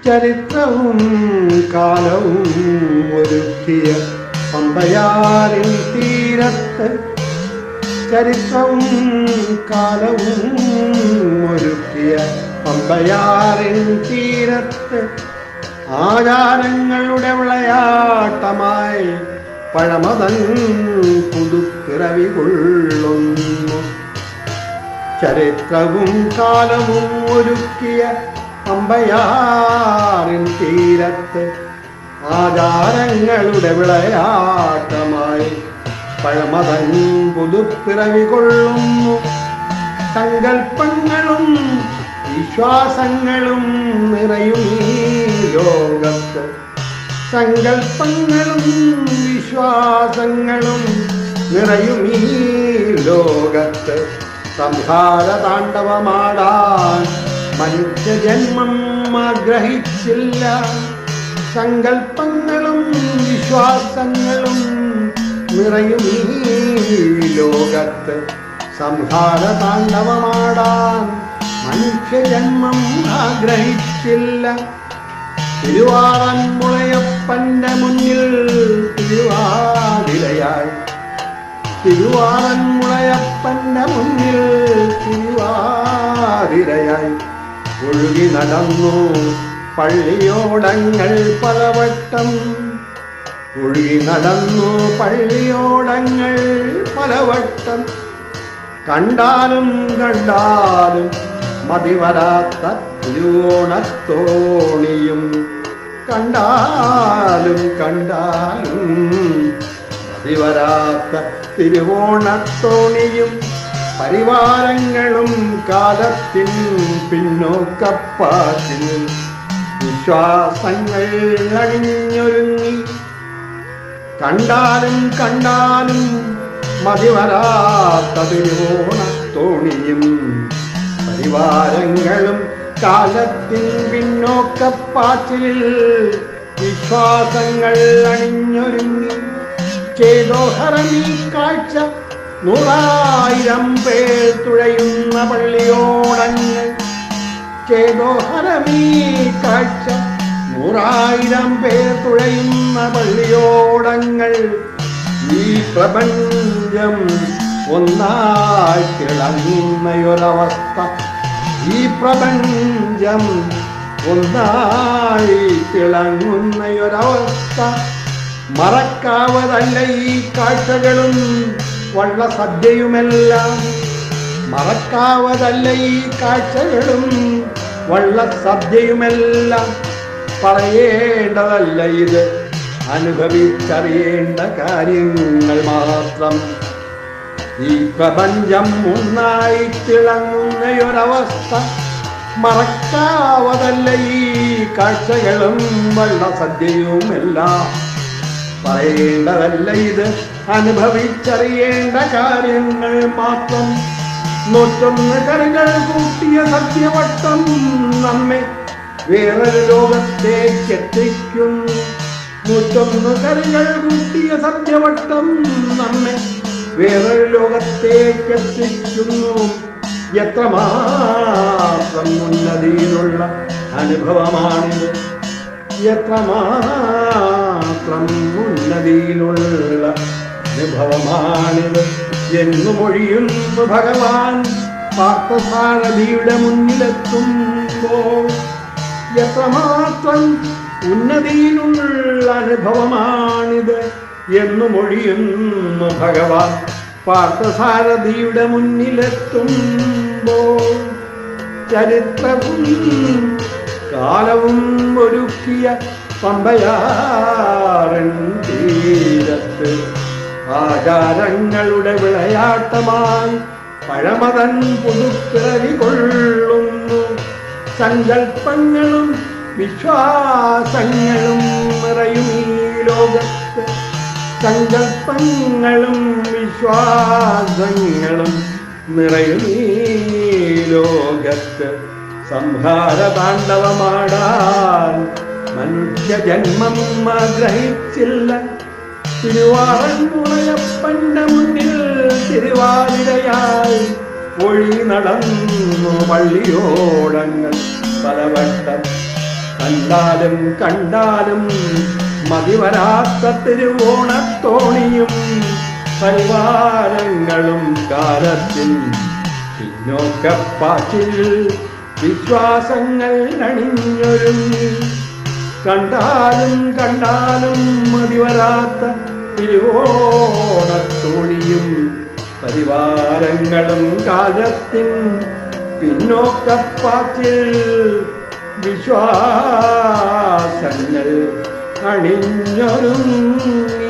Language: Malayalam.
ചരിത്രവും കാലവും ഒരുക്കിയ പമ്പയാറിൻ തീരത്ത്, ചരിത്രവും കാലവും ഒരുക്കിയ പമ്പയാറിൻ തീരത്ത്, ആചാരങ്ങളുടെ വിളയാട്ടമായി പഴമതൻ പുതുപ്പിറവി കൊള്ളുന്നു. ചരിത്രവും കാലവും ഒരുക്കിയ പമ്പയാറിൻ തീരത്ത്, ആചാരങ്ങളുടെ വിളയാട്ടമായി പഴമതൻ പുതുപ്പിറവി കൊള്ളുന്നു. സങ്കൽപ്പങ്ങളും വിശ്വാസങ്ങളും നിറയും ഈ ലോകത്ത്, സങ്കൽപ്പങ്ങളും വിശ്വാസങ്ങളും നിറയും ഈ ലോകത്ത്, സംഹാര താണ്ഡവമാടാൻ മനുഷ്യജന്മം ആഗ്രഹിച്ചില്ല. സങ്കൽപ്പങ്ങളും വിശ്വാസങ്ങളും നിറയും ഈ ലോകത്ത്, സംഹാര താണ്ഡവമാടാൻ മനുഷ്യജന്മം ആഗ്രഹിച്ചില്ല. തിരുവാറന്മുളയപ്പന്റെ മുന്നിൽ തിരുവാതിരയായി, തിരുവാറന്മുളയപ്പന്റെ മുന്നിൽ തിരുവാതിരയായി ഒഴുകി നടന്നു പള്ളിയോടങ്ങൾ പലവട്ടം, ഒഴുകി നടന്നു പള്ളിയോടങ്ങൾ പലവട്ടം. കണ്ടാലും കണ്ടാലും മതിവരാത്ത തിരുവോണത്തോണിയും, കണ്ടാലും കണ്ടാലും മതിവരാത്ത തിരുവോണത്തോണിയും, പരിവാരങ്ങളും കാലത്തിൻ പിന്നോക്കപ്പാട്ടിൽ വിശ്വാസങ്ങൾ അണിഞ്ഞൊരുങ്ങി. കണ്ടാലും കണ്ടാലും മതിവരാത്ത തിരുവോണത്തോണിയും, പരിവാരങ്ങളും കാലത്തിൻ പിന്നോക്കപ്പാച്ചിലിൽ വിശ്വാസങ്ങൾ അണിഞ്ഞൊരുങ്ങി. ചേതോഹരമീ കാഴ്ച 100,000 പേർ തുഴയുന്ന പള്ളിയോടങ്ങൾ, ചേതോഹരമീ കാഴ്ച 100,000 പേർ തുഴയുന്ന പള്ളിയോടങ്ങൾ. ഈ പ്രപഞ്ചം ഒന്നായി തിളങ്ങുന്നയൊരവസ്ഥ, ഈ പ്രപഞ്ചം ഒന്നായി തിളങ്ങുന്നയൊരവസ്ഥ. മറക്കാവതല്ല ഈ കാഴ്ചകളും വള്ളസദ്യയുമെല്ലാം, മറക്കാവതല്ല ഈ കാഴ്ചകളും വള്ളസദ്യയുമെല്ലാം. പറയേണ്ടതല്ല ഇത്, അനുഭവിച്ചറിയേണ്ട കാര്യങ്ങൾ മാത്രം. ഈ പ്രപഞ്ചം ഒന്നായി തിളങ്ങുന്നയൊരവസ്ഥ, മറക്കാവതല്ല ഈ കാഴ്ചകളും വള്ളസദ്യയുമെല്ലാം. പറയേണ്ടതല്ല ഇത്, അനുഭവിച്ചറിയേണ്ട കാര്യങ്ങൾ മാത്രം. 101 കരകൾ കൂട്ടിയ സത്യവട്ടം നമ്മെ വേറൊരു ലോകത്തേക്ക് എത്തിക്കുന്നു. 101 കരകൾ കൂട്ടിയ സത്യവട്ടം നമ്മെ വേറൊരു ലോകത്തേക്ക് എത്തിക്കുന്നു. എത്രമാത്രം ഉന്നതിയിലുള്ള അനുഭവമാണിത്, എത്രമാത്രം ഉന്നതിയിലുള്ള അനുഭവമാണിത് എന്നു മൊഴിയുന്നു ഭഗവാൻ പാർത്ഥസാരഥിയുടെ മുന്നിലെത്തുമ്പോൾ. എത്രമാത്രം ഉന്നതിയിലുള്ള അനുഭവമാണിത് എന്നു മൊഴിയുന്നു ഭഗവാൻ പാർത്ഥസാരഥിയുടെ മുന്നിലെത്തുമ്പോൾ. ചരിത്രവും കാലവും ഒരുക്കിയ പമ്പയാറിൻ തീരത്ത്, ആചാരങ്ങളുടെ വിളയാട്ടമായി പഴമതൻ പുതുപ്പിറവി കൊള്ളുന്നു. സങ്കൽപ്പങ്ങളും വിശ്വാസങ്ങളും നിറയും ഈ ലോകത്ത്, സങ്കൽപ്പങ്ങളും വിശ്വാസങ്ങളും നിറയും ഈ ലോകത്ത്. സംഹാര താണ്ഡവമാടാൻ മനുഷ്യജന്മം ആഗ്രഹിച്ചില്ല. തിരുവാറന്മുളയപ്പന്റെ മുന്നിൽ തിരുവാതിരയായി ഒഴി നടന്നു പള്ളിയോടങ്ങൾ പലവട്ടം. കണ്ടാലും കണ്ടാലും മതിവരാത്ത തിരുവോണത്തോണിയും പരിവാരങ്ങളും കാലത്തിൽ പിന്നോക്കപ്പാച്ചിൽ വിശ്വാസങ്ങൾ അണിഞ്ഞൊരുങ്ങി. കണ്ടാലും കണ്ടാലും മതിവരാത്ത തിരുവോണത്തോണിയും പരിവാരങ്ങളും കാലത്തിൻ പിന്നോക്കപ്പാച്ചിൽ വിശ്വാസങ്ങൾ അണിഞ്ഞൊരുങ്ങി.